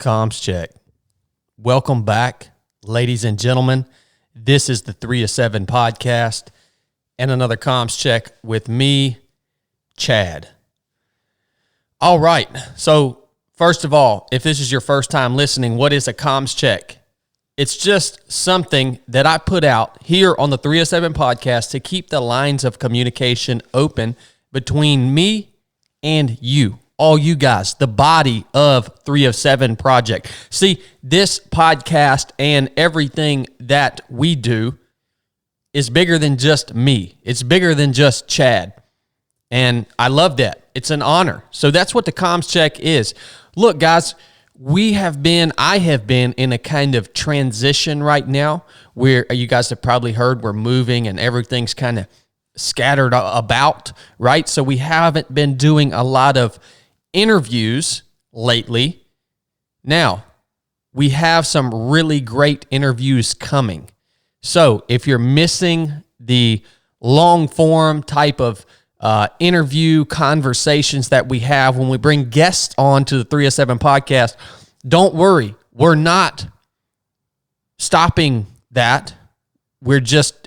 Comms check. Welcome back, ladies and gentlemen. This is the 3 to 7 podcast and another comms check with me, Chad. All right. So first of all, if this is your first time listening, what is a comms check? It's just something that I put out here on the 3 to 7 podcast to keep the lines of communication open between me and you. All you guys, the body of 3 of 7 Project. See, this podcast and everything that we do is bigger than just me. It's bigger than just Chad. And I love that. It's an honor. So that's what the comms check is. Look, guys, I have been in a kind of transition right now where you guys have probably heard we're moving and everything's kind of scattered about, right? So we haven't been doing a lot of interviews lately. Now, we have some really great interviews coming. So if you're missing the long form type of interview conversations that we have when we bring guests on to the 3 of 7 podcast, don't worry. We're not stopping that.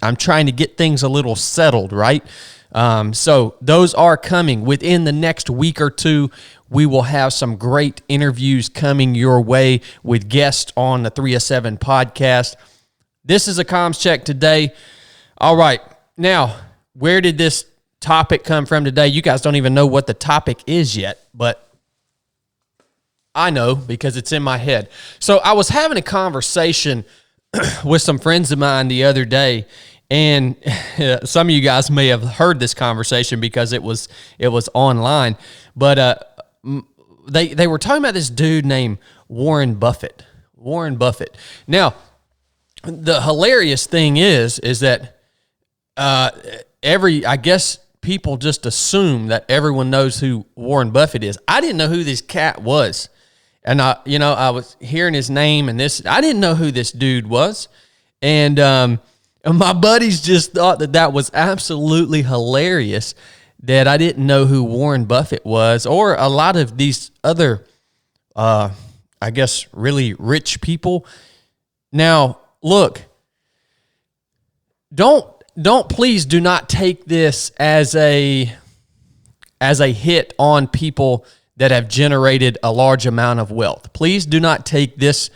I'm trying to get things a little settled, right? So those are coming within the next week or two. We will have some great interviews coming your way with guests on the 3 of 7 podcast. This is a comms check today. All right. Now, where did this topic come from today? You guys don't even know what the topic is yet, but I know because it's in my head. So I was having a conversation with some friends of mine the other day, and some of you guys may have heard this conversation because it was online, but they were talking about this dude named Warren Buffett. Warren Buffett. Now, the hilarious thing is that I guess people just assume that everyone knows who Warren Buffett is. I didn't know who this cat was. And I was hearing his name and I didn't know who this dude was. And my buddies just thought that was absolutely hilarious that I didn't know who Warren Buffett was, or a lot of these other, I guess, really rich people. Now, look, please do not take this as a hit on people that have generated a large amount of wealth. Please do not take this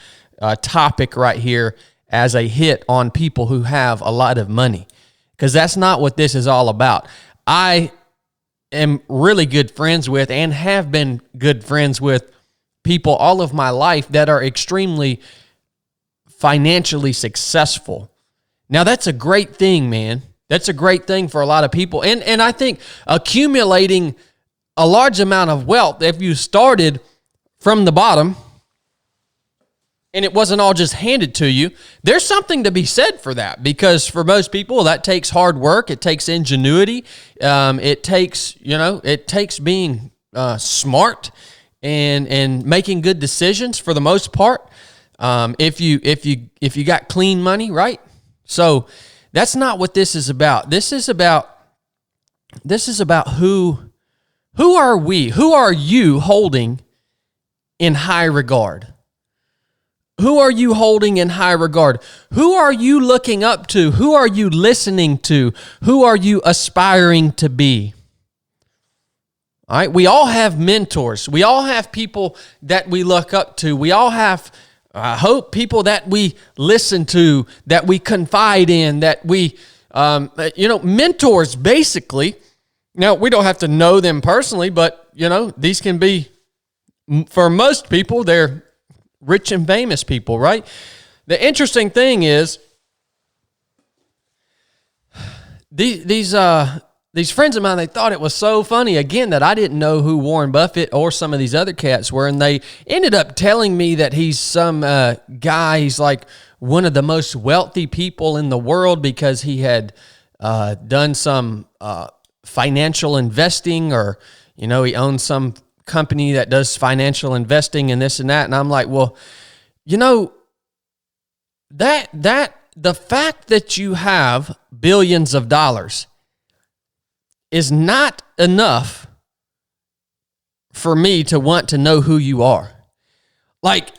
topic right here as a hit on people who have a lot of money, because that's not what this is all about. I am really good friends with and have been good friends with people all of my life that are extremely financially successful. Now, that's a great thing, man. That's a great thing for a lot of people. And I think accumulating a large amount of wealth, if you started from the bottom and it wasn't all just handed to you, there's something to be said for that, because for most people that takes hard work, it takes ingenuity, it takes being smart and making good decisions for the most part. If you got clean money, right? So that's not what this is about. This is about who are we? Who are you holding in high regard? Who are you holding in high regard? Who are you looking up to? Who are you listening to? Who are you aspiring to be? All right, we all have mentors. We all have people that we look up to. We all have, I hope, people that we listen to, that we confide in, that we, mentors basically. Now, we don't have to know them personally, but, these can be, for most people, they're rich and famous people, right? The interesting thing is, these friends of mine, they thought it was so funny, again, that I didn't know who Warren Buffett or some of these other cats were, and they ended up telling me that he's some guy, he's like one of the most wealthy people in the world because he had done some financial investing, or, he owns some company that does financial investing and this and that. And I'm like, well, that the fact that you have billions of dollars is not enough for me to want to know who you are. Like,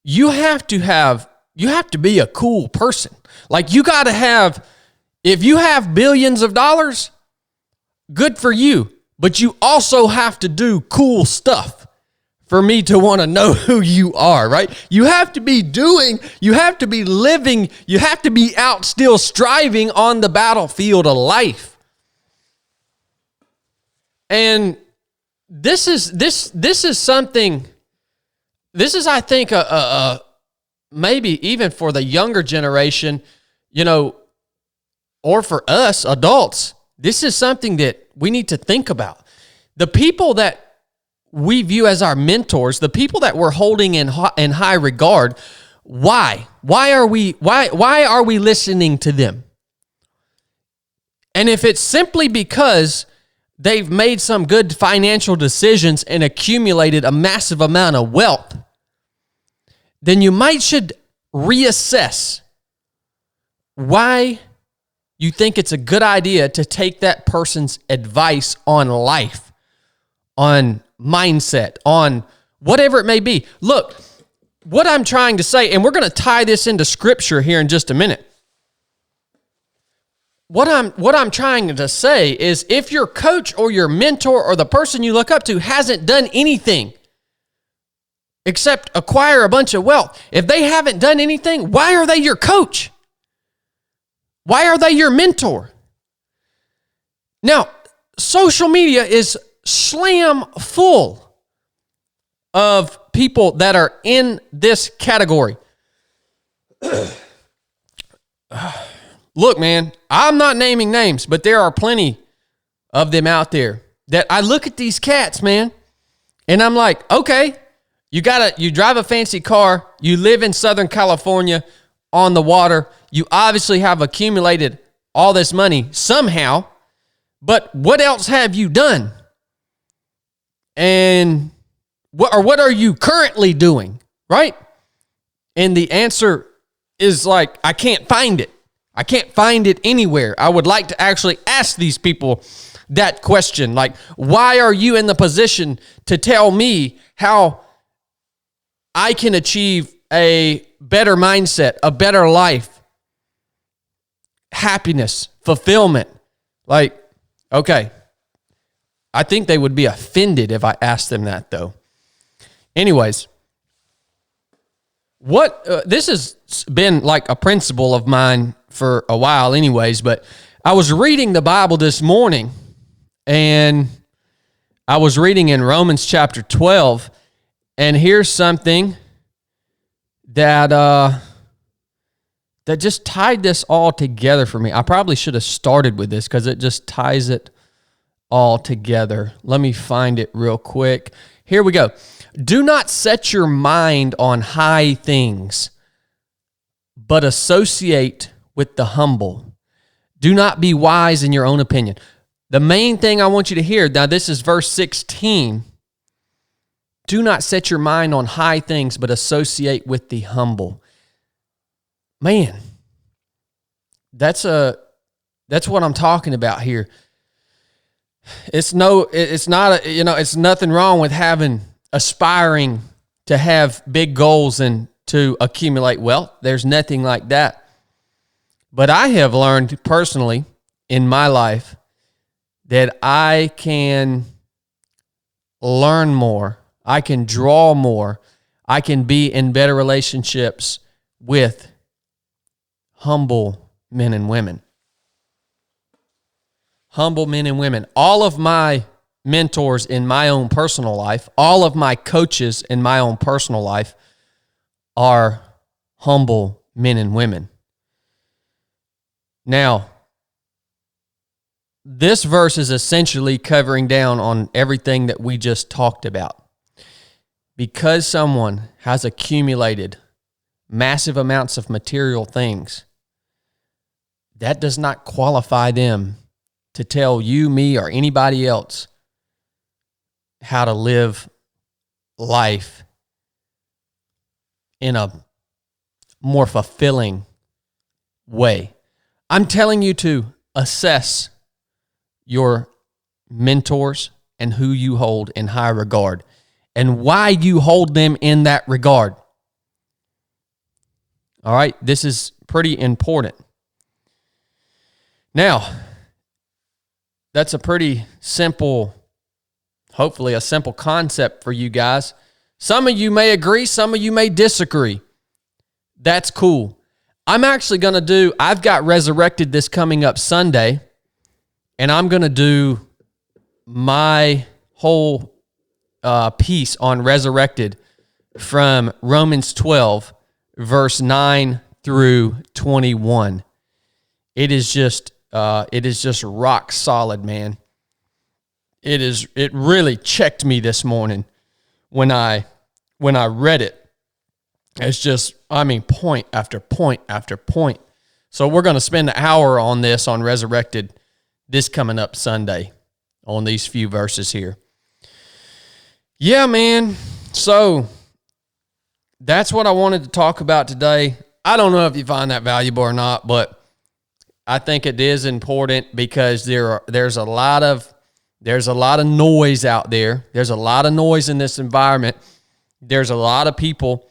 you have to be a cool person. Like, you got to have, if you have billions of dollars, good for you. But you also have to do cool stuff for me to want to know who you are, right? You have to be doing, you have to be living, you have to be out still striving on the battlefield of life. And this is something, this is, I think, maybe even for the younger generation, or for us adults, this is something that we need to think about. The people that we view as our mentors, the people that we're holding in high regard, why? Why are we listening to them? And if it's simply because they've made some good financial decisions and accumulated a massive amount of wealth, then you should reassess why you think it's a good idea to take that person's advice on life, on mindset, on whatever it may be. Look, what I'm trying to say, and we're going to tie this into scripture here in just a minute. What I'm trying to say is, if your coach or your mentor or the person you look up to hasn't done anything except acquire a bunch of wealth, if they haven't done anything, why are they your coach? Why are they your mentor? Now, social media is slam full of people that are in this category. Look, man, I'm not naming names, but there are plenty of them out there that I look at these cats, man, and I'm like, okay, you drive a fancy car, you live in Southern California on the water, you obviously have accumulated all this money somehow, but what else have you done? And what are you currently doing, right? And the answer is like, I can't find it. I can't find it anywhere. I would like to actually ask these people that question. Like, why are you in the position to tell me how I can achieve a better mindset, a better life, happiness, fulfillment? Like, okay. I think they would be offended if I asked them that, though. Anyways, this has been like a principle of mine for a while anyways, but I was reading the Bible this morning, and I was reading in Romans chapter 12, and here's something that just tied this all together for me. I probably should have started with this because it just ties it all together. Let me find it real quick. Here we go. Do not set your mind on high things, but associate with the humble. Do not be wise in your own opinion. The main thing I want you to hear, now this is verse 16. Do not set your mind on high things, but associate with the humble. Man, that's what I'm talking about here. It's nothing wrong with aspiring to have big goals and to accumulate wealth. There's nothing like that. But I have learned personally in my life that I can learn more, I can draw more, I can be in better relationships with humble men and women. Humble men and women. All of my mentors in my own personal life, all of my coaches in my own personal life are humble men and women. Now, this verse is essentially covering down on everything that we just talked about. Because someone has accumulated massive amounts of material things, that does not qualify them to tell you, me, or anybody else how to live life in a more fulfilling way. I'm telling you to assess your mentors and who you hold in high regard and why you hold them in that regard. All right, this is pretty important. Now, that's a pretty simple, hopefully a simple concept for you guys. Some of you may agree, some of you may disagree. That's cool. I'm actually going to I've got Resurrected this coming up Sunday, and I'm going to do my whole piece on Resurrected from Romans 12, verse 9 through 21. It is just rock solid, man. It really checked me this morning when I read it. It's just, point after point after point. So we're going to spend an hour on this on Resurrected this coming up Sunday on these few verses here. Yeah, man. So that's what I wanted to talk about today. I don't know if you find that valuable or not, but I think it is important because there's a lot of noise out there. There's a lot of noise in this environment. There's a lot of people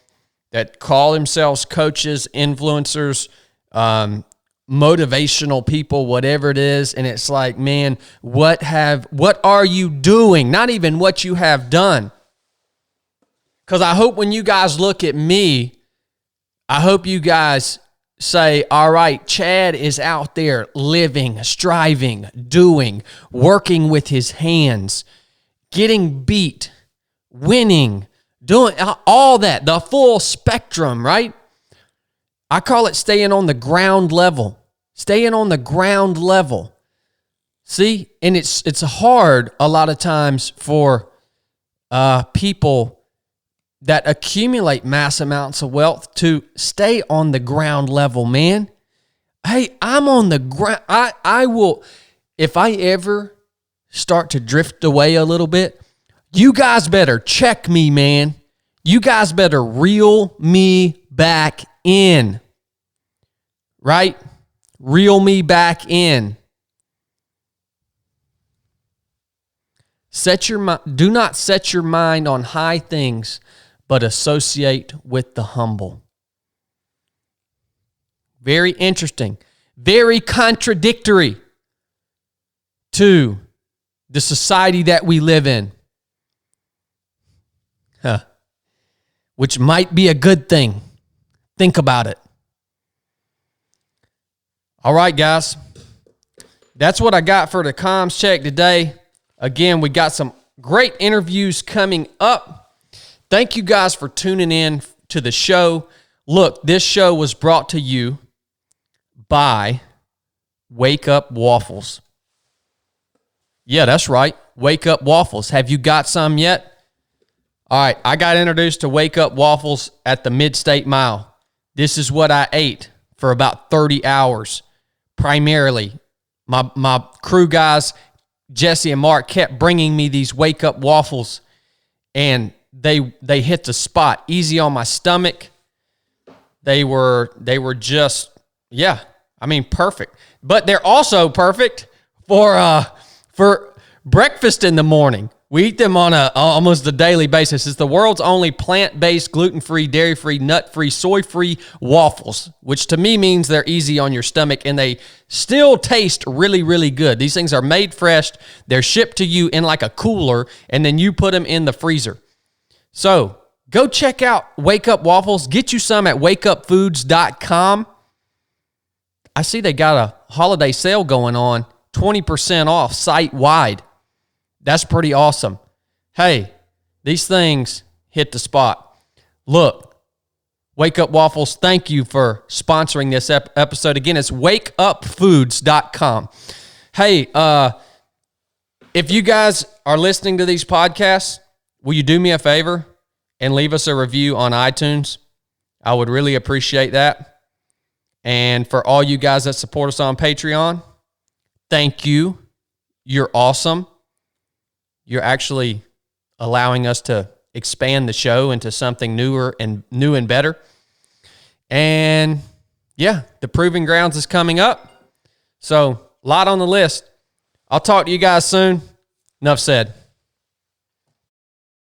that call themselves coaches, influencers, motivational people, whatever it is. And it's like, man, what are you doing? Not even what you have done. Because I hope when you guys look at me, I hope you guys say, all right, Chad is out there living, striving, doing, working with his hands, getting beat, winning, doing all that, the full spectrum, right? I call it staying on the ground level. Staying on the ground level. See? And it's hard a lot of times for people that accumulate mass amounts of wealth to stay on the ground level, man. Hey, I'm on the ground. I will, if I ever start to drift away a little bit, you guys better check me, man. You guys better reel me back in. Right? Reel me back in. Do not set your mind on high things, but associate with the humble. Very interesting. Very contradictory to the society that we live in. Which might be a good thing. Think about it. All right, guys. That's what I got for the comms check today. Again, we got some great interviews coming up. Thank you guys for tuning in to the show. Look, this show was brought to you by Wake Up Waffles. Yeah, that's right. Wake Up Waffles. Have you got some yet? All right, I got introduced to Wake Up Waffles at the Mid-State Mile. This is what I ate for about 30 hours, primarily. My crew guys, Jesse and Mark, kept bringing me these Wake Up Waffles, and they hit the spot. Easy on my stomach. They were just, yeah, perfect. But they're also perfect for breakfast in the morning. We eat them on almost a daily basis. It's the world's only plant-based, gluten-free, dairy-free, nut-free, soy-free waffles, which to me means they're easy on your stomach, and they still taste really, really good. These things are made fresh. They're shipped to you in like a cooler, and then you put them in the freezer. So go check out Wake Up Waffles. Get you some at wakeupfoods.com. I see they got a holiday sale going on, 20% off site-wide. That's pretty awesome. Hey, these things hit the spot. Look, Wake Up Waffles, thank you for sponsoring this episode. Again, it's wakeupfoods.com. Hey, if you guys are listening to these podcasts, will you do me a favor and leave us a review on iTunes? I would really appreciate that. And for all you guys that support us on Patreon, thank you. You're awesome. You're actually allowing us to expand the show into something new and better. And yeah, the Proving Grounds is coming up. So a lot on the list. I'll talk to you guys soon. Nuff said.